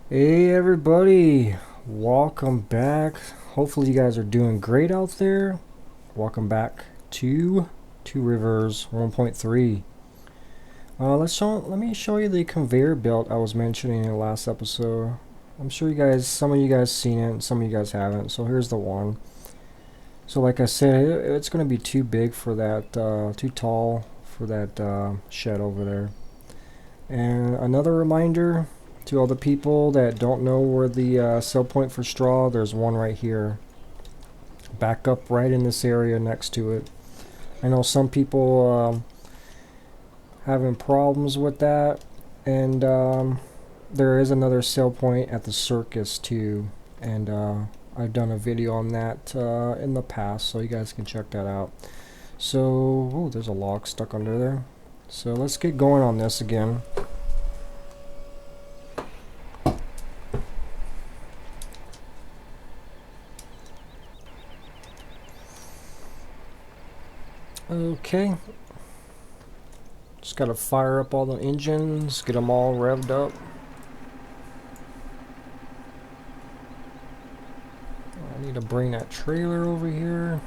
Hey everybody, welcome back. Hopefully you guys are doing great out there. Welcome back to Two Rivers 1.3. Let me show you the conveyor belt I was mentioning in the last episode. I'm sure some of you guys seen it, and some of you guys haven't. So here's the one. So like I said, it's going to be too big for that, too tall for that shed over there. And another reminder to all the people that don't know where the sell point for straw, there's one right here. Back up right in this area next to it. I know some people having problems with that, and there is another sell point at the circus too, and I've done a video on that in the past, so you guys can check that out. So, oh, there's a log stuck under there. So let's get going on this again. Okay, just gotta fire up all the engines, get them all revved up. I need to bring that trailer over here.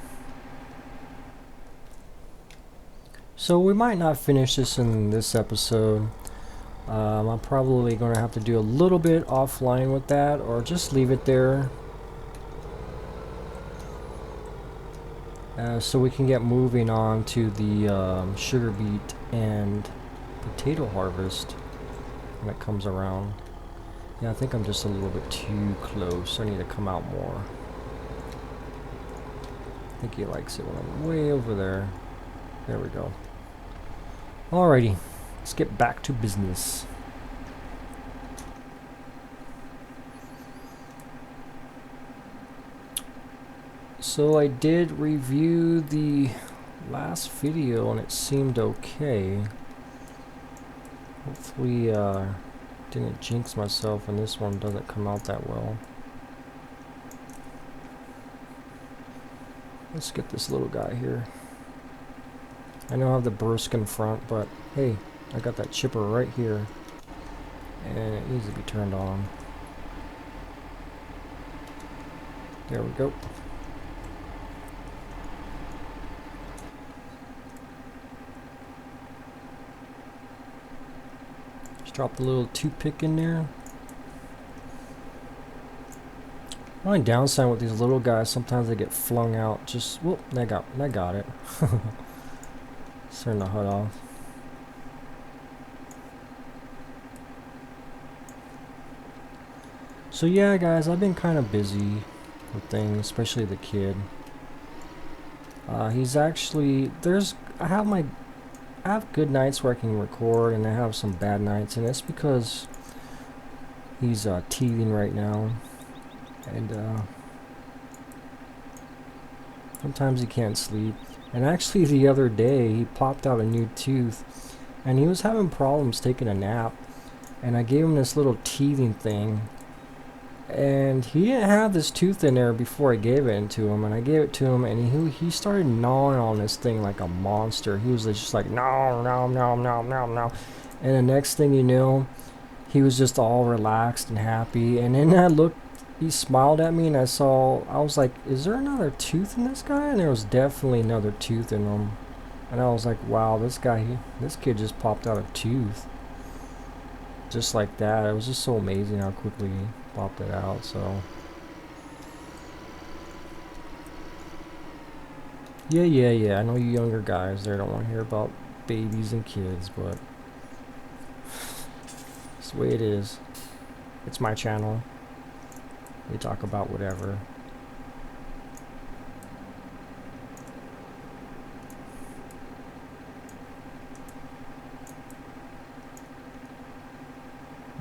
So we might not finish this in this episode. I'm probably going to have to do a little bit offline with that, or just leave it there. So we can get moving on to the sugar beet and potato harvest when it comes around. Yeah, I think I'm just a little bit too close. I need to come out more. I think he likes it when I'm way over there. There we go. Alrighty, let's get back to business. So I did review the last video and it seemed okay. Hopefully didn't jinx myself and this one doesn't come out that well. Let's get this little guy here. I know I have the Bruskin front, but hey, I got that chipper right here and it needs to be turned on. There we go. Drop the little toothpick in there. The only downside with these little guys, sometimes they get flung out. Just whoop, I got it. Let's turn the HUD off. So yeah, guys, I've been kind of busy with things, especially the kid. He's actually I have good nights where I can record, and I have some bad nights, and it's because he's teething right now, and sometimes he can't sleep. And actually, the other day he popped out a new tooth, and he was having problems taking a nap. And I gave him this little teething thing, and he didn't have this tooth in there before I gave it to him, and I gave it to him, and he started gnawing on this thing like a monster. He was just like, no, no, no, no, no, no. And the next thing you know, he was just all relaxed and happy. And then he smiled at me, and I was like, is there another tooth in this guy? And there was definitely another tooth in him. And I was like, wow, this kid just popped out a tooth. Just like that. It was just so amazing how quickly he popped it out. So yeah, I know you younger guys there don't want to hear about babies and kids, but it's the way it is. It's my channel. We talk about whatever.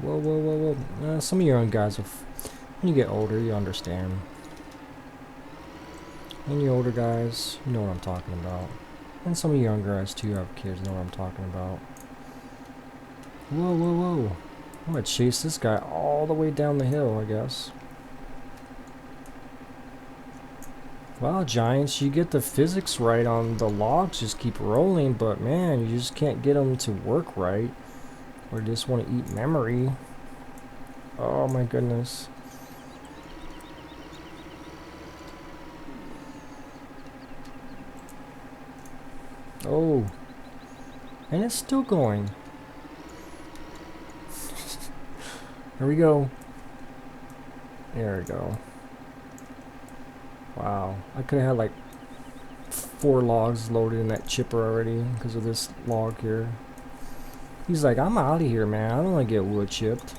Whoa. Some of your own guys, when you get older, you understand. And you older guys, you know what I'm talking about. And some of you younger guys too have kids, know what I'm talking about. Whoa. I'm gonna chase this guy all the way down the hill, I guess. Well, Giants, you get the physics right on the logs, just keep rolling, but man, you just can't get them to work right. Or just want to eat memory. Oh my goodness. Oh. And it's still going. Here we go. There we go. Wow. I could have had like 4 logs loaded in that chipper already because of this log here. He's like, I'm out of here, man. I don't want to get wood chipped.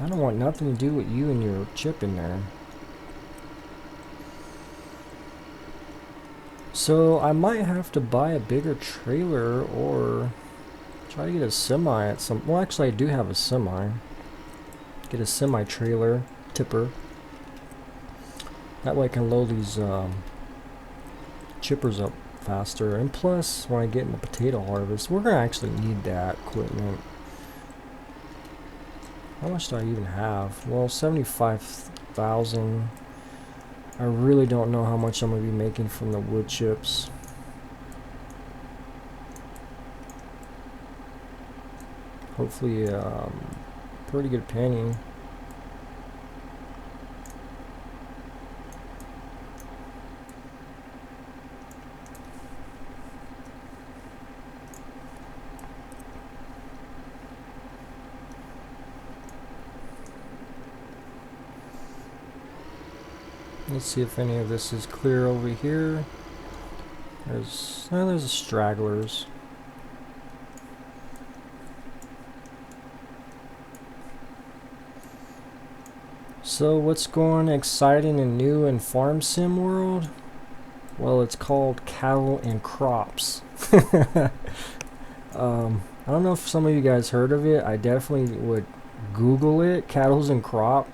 I don't want nothing to do with you and your chip in there. So I might have to buy a bigger trailer or try to get a semi at some... Well, actually I do have a semi. Get a semi trailer tipper. That way I can load these chippers up faster. And plus, when I get in the potato harvest, we're going to actually need that equipment. How much do I even have? Well, 75,000. I really don't know how much I'm going to be making from the wood chips. Hopefully, pretty good penny. Let's see if any of this is clear over here. There's the stragglers. So what's going exciting and new in Farm Sim world? Well, it's called cattle and crops. I don't know if some of you guys heard of it. I definitely would Google it. Cattles and crop.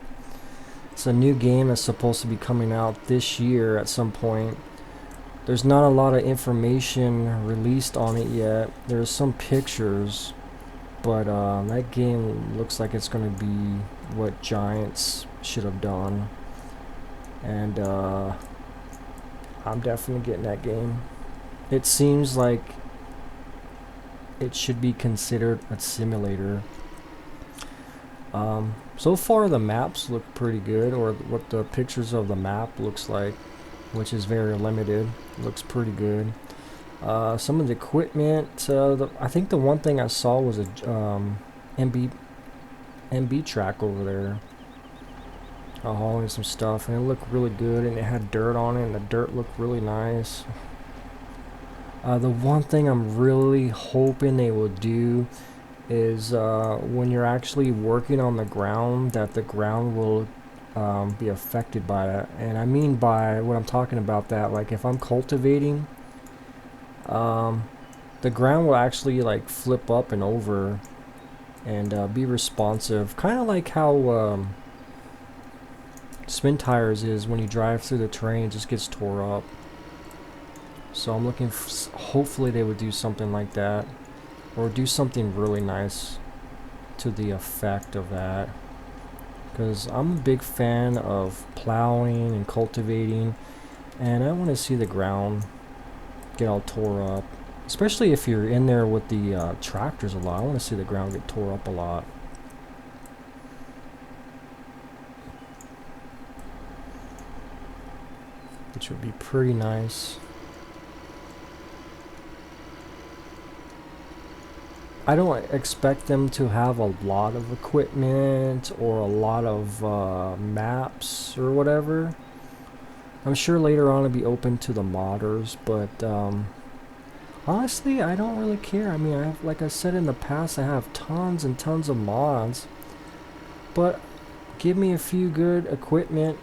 It's a new game that's supposed to be coming out this year at some point. There's not a lot of information released on it yet. There's some pictures, but that game looks like it's going to be what Giants should have done. And I'm definitely getting that game. It seems like it should be considered a simulator. So far the maps look pretty good, or what the pictures of the map looks like, which is very limited. Looks pretty good. Some of the equipment, I think the one thing I saw was a MB track over there, hauling some stuff, and it looked really good, and it had dirt on it, and the dirt looked really nice. The one thing I'm really hoping they will do is when you're actually working on the ground, that the ground will be affected by that. And I mean by what I'm talking about, that like if I'm cultivating, the ground will actually like flip up and over and be responsive, kind of like how spin tires is when you drive through the terrain. It just gets tore up. So I'm looking hopefully they would do something like that, or do something really nice to the effect of that, because I'm a big fan of plowing and cultivating, and I want to see the ground get all tore up, especially if you're in there with the tractors a lot. I want to see the ground get tore up a lot. Which would be pretty nice. I don't expect them to have a lot of equipment or a lot of maps or whatever. I'm sure later on it'll be open to the modders, but honestly, I don't really care. I mean, like I said in the past, I have tons and tons of mods, but give me a few good equipment,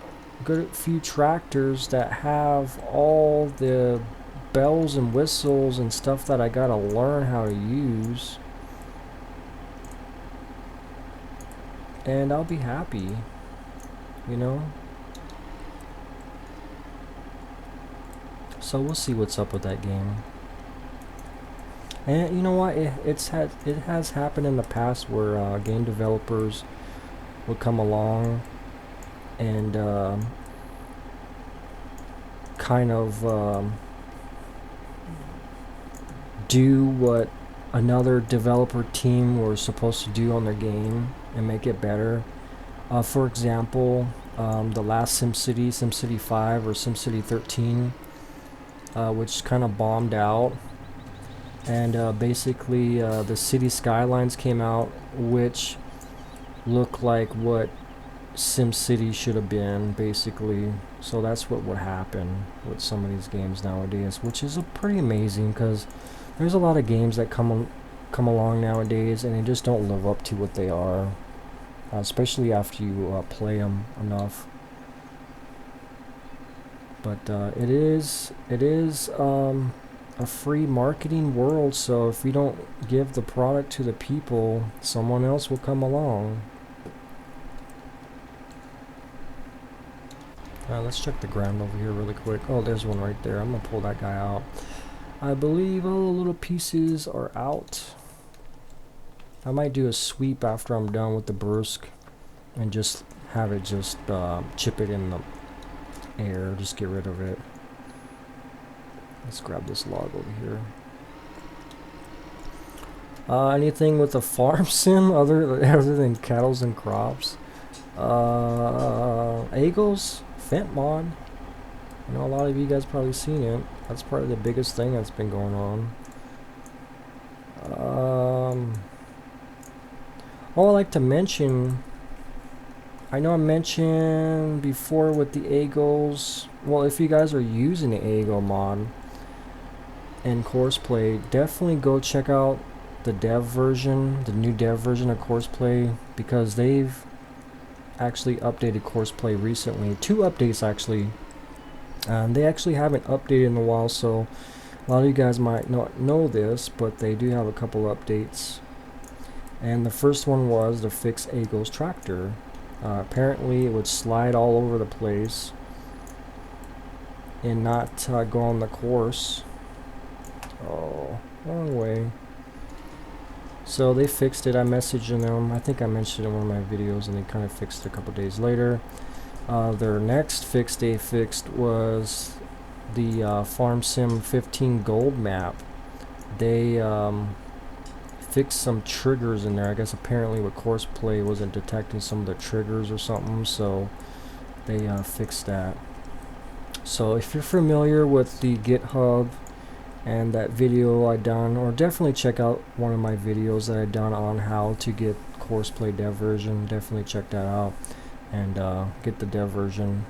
good few tractors that have all the bells and whistles and stuff that I gotta learn how to use, and I'll be happy, you know? So we'll see what's up with that game. And you know what? It has happened in the past where game developers would come along and kind of do what another developer team were supposed to do on their game and make it better. For example, the last SimCity 5 or SimCity 13, which kind of bombed out. And basically the city skylines came out, which look like what SimCity should have been, basically. So that's what would happen with some of these games nowadays, which is pretty amazing, because there's a lot of games that come along nowadays and they just don't live up to what they are, especially after you play them enough. But it is a free marketing world, so if we don't give the product to the people, someone else will come along. Let's check the ground over here really quick. Oh, there's one right there. I'm gonna pull that guy out. I believe all the little pieces are out. I might do a sweep after I'm done with the Brusque and just have it just chip it in the air, just get rid of it. Let's grab this log over here. Anything with a farm sim other than cattle and crops? Eagles Fent mod. I know a lot of you guys probably seen it. That's probably the biggest thing that's been going on. I like to mention, I know I mentioned before with the Eagles. Well, if you guys are using the Eagle mod in Courseplay, definitely go check out the dev version, the new dev version of Courseplay, because they've actually updated Courseplay recently. 2 updates actually. They actually haven't updated in a while, so a lot of you guys might not know this, but they do have a couple updates. And the first one was to fix Eagle's tractor. Apparently it would slide all over the place and not go on the course. Oh, wrong way. So they fixed it. I messaged them. I think I mentioned it in one of my videos, and they kind of fixed it a couple days later. Their next fix they fixed was the Farm Sim 15 Gold map. They fixed some triggers in there. I guess apparently with Courseplay wasn't detecting some of the triggers or something, so they fixed that. So if you're familiar with the GitHub and that video I done, or definitely check out one of my videos that I done on how to get Courseplay dev version, definitely check that out and get the dev version.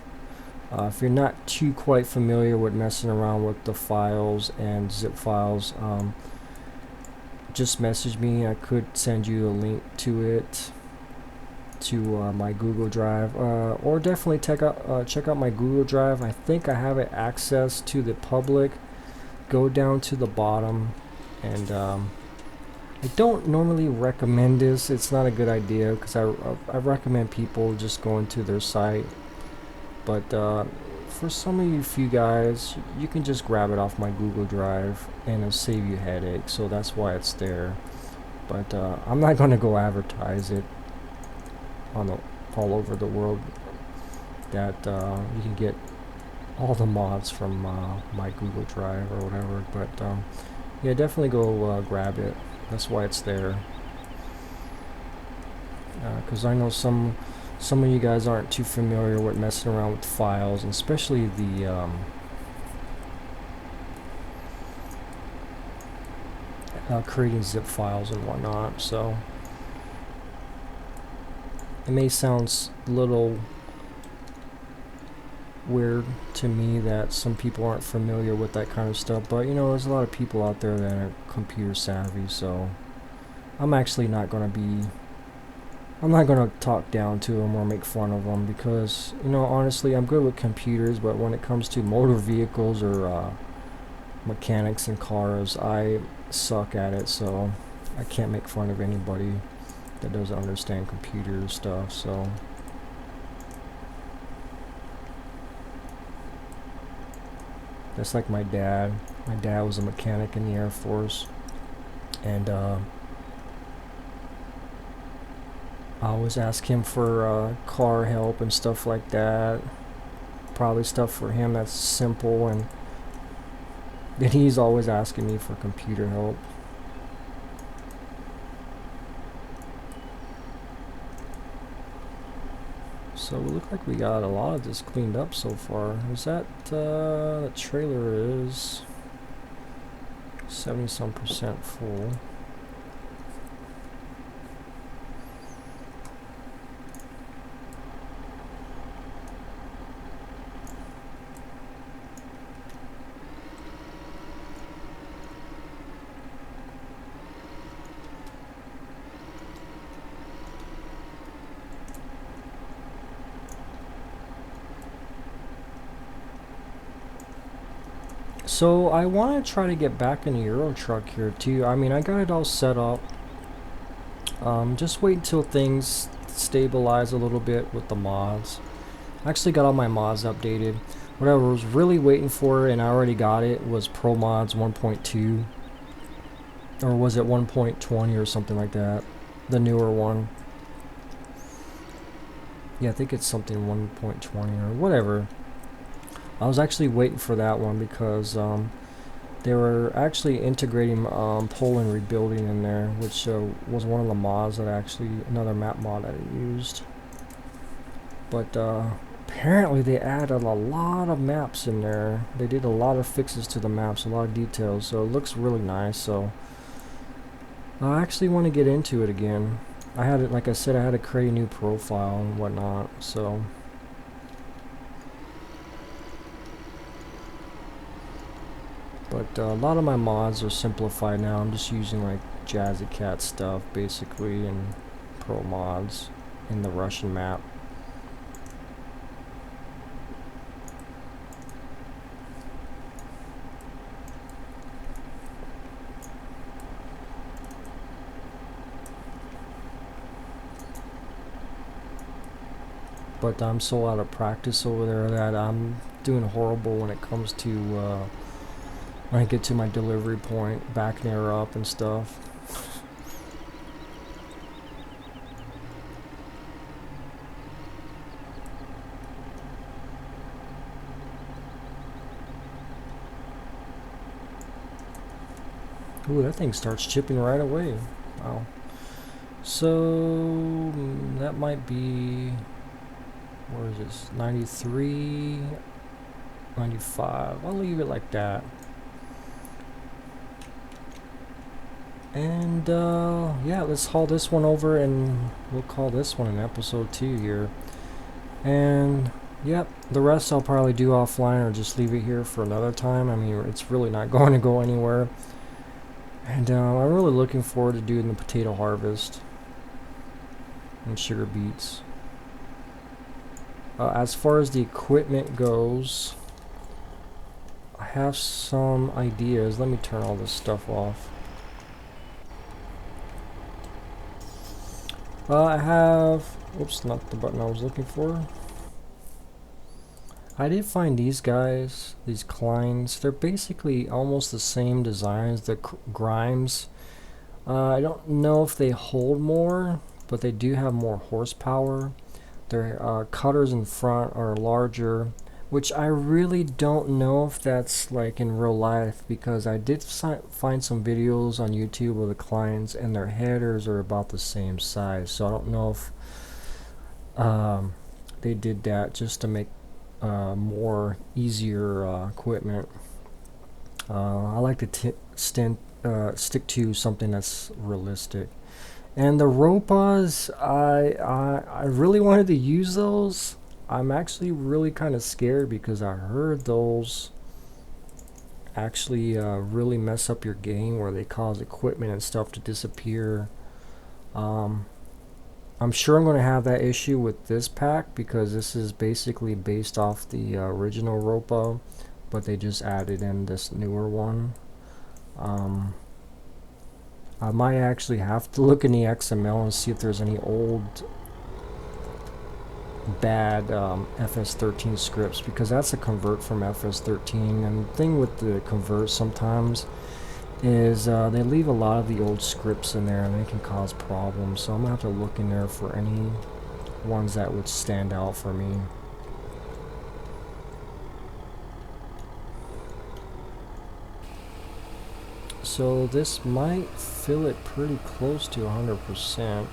If you're not too quite familiar with messing around with the files and zip files, just message me. I could send you a link to it, to my Google Drive, or definitely check out my Google Drive. I think I have it access to the public. Go down to the bottom, and I don't normally recommend this. It's not a good idea, because I recommend people just going to their site, but for some of you guys, you can just grab it off my Google Drive and it'll save you headache, so that's why it's there. But I'm not going to go advertise it on all over the world that you can get all the mods from my Google Drive or whatever. But yeah, definitely go grab it. That's why it's there. Because I know some of you guys aren't too familiar with messing around with files, and especially the creating zip files and whatnot. So it may sound a little weird to me that some people aren't familiar with that kind of stuff, but you know, there's a lot of people out there that are computer savvy, so I'm actually not going to talk down to them or make fun of them, because, you know, honestly, I'm good with computers, but when it comes to motor vehicles or mechanics and cars, I suck at it, so I can't make fun of anybody that doesn't understand computer stuff. So that's like my dad. My dad was a mechanic in the Air Force, and I always ask him for car help and stuff like that. Probably stuff for him that's simple, and then he's always asking me for computer help. So we look like we got a lot of this cleaned up so far. Is that the trailer is 70-some% full. So I want to try to get back in the Euro truck here too. I mean, I got it all set up. Just wait until things stabilize a little bit with the mods. I actually got all my mods updated. What I was really waiting for, and I already got it, was Pro Mods 1.2. Or was it 1.20 or something like that? The newer one. Yeah, I think it's something 1.20 or whatever. I was actually waiting for that one because they were actually integrating Poland rebuilding in there, which was one of the mods that another map mod that I used. But apparently they added a lot of maps in there. They did a lot of fixes to the maps, a lot of details, so it looks really nice. So I actually want to get into it again. I had it, like I said, I had to create a new profile and whatnot, so. But a lot of my mods are simplified now. I'm just using like Jazzy Cat stuff basically and Pro Mods in the Russian map. But I'm so out of practice over there that I'm doing horrible when it comes to when I get to my delivery point, backing her up and stuff. Ooh, that thing starts chipping right away. Wow. So that might be, where is this? 93, 95. I'll leave it like that. And yeah, let's haul this one over and we'll call this one an episode 2 here. And yep, the rest I'll probably do offline or just leave it here for another time. I mean, it's really not going to go anywhere. And I'm really looking forward to doing the potato harvest and sugar beets. As far as the equipment goes, I have some ideas. Let me turn all this stuff off. I have, oops, not the button I was looking for. I did find these guys, these Kleins. They're basically almost the same design as the Grimes. I don't know if they hold more, but they do have more horsepower. Their cutters in front are larger, which I really don't know if that's like in real life, because I did find some videos on YouTube of the Kleins and their headers are about the same size. So I don't know if they did that just to make more easier equipment. I like to stick to something that's realistic. And the Ropas, I really wanted to use those. I'm actually really kind of scared because I heard those actually really mess up your game, where they cause equipment and stuff to disappear. I'm sure I'm going to have that issue with this pack because this is basically based off the original Ropa, but they just added in this newer one. I might actually have to look in the XML and see if there's any old bad FS13 scripts, because that's a convert from FS13, and the thing with the convert sometimes is they leave a lot of the old scripts in there and they can cause problems, so I'm gonna have to look in there for any ones that would stand out for me. So this might fill it pretty close to 100%.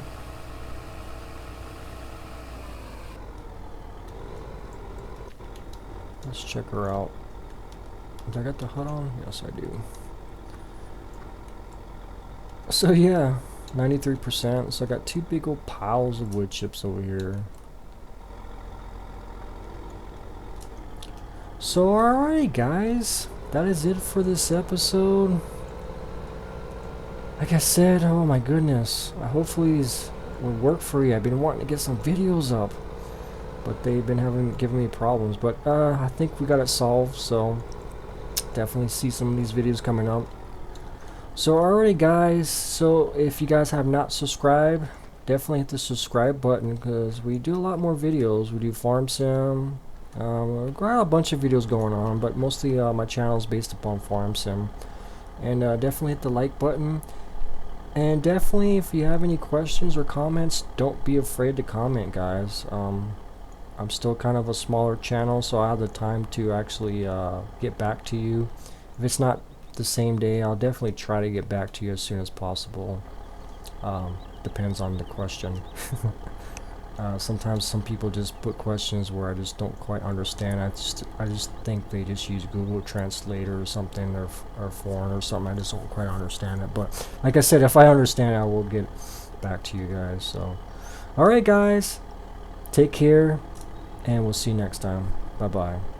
Let's check her out. Did I got the HUD on? Yes, I do. So yeah, 93%. So I got two big old piles of wood chips over here. So alright guys, that is it for this episode. Like I said, oh my goodness, hopefully these will work for you. I've been wanting to get some videos up, but they've been giving me problems. But I think we got it solved, so definitely see some of these videos coming up. So alright guys, so if you guys have not subscribed, definitely hit the subscribe button, because we do a lot more videos. We do farm sim, we've got a bunch of videos going on, but mostly my channel is based upon farm sim. And definitely hit the like button. And definitely, if you have any questions or comments, don't be afraid to comment, guys. I'm still kind of a smaller channel, so I have the time to actually get back to you. If it's not the same day, I'll definitely try to get back to you as soon as possible. Depends on the question. Sometimes some people just put questions where I just don't quite understand. I just think they just use Google Translator or something, or foreign or something. I just don't quite understand it. But like I said, if I understand it, I will get back to you guys. So, alright guys, take care, and we'll see you next time. Bye bye.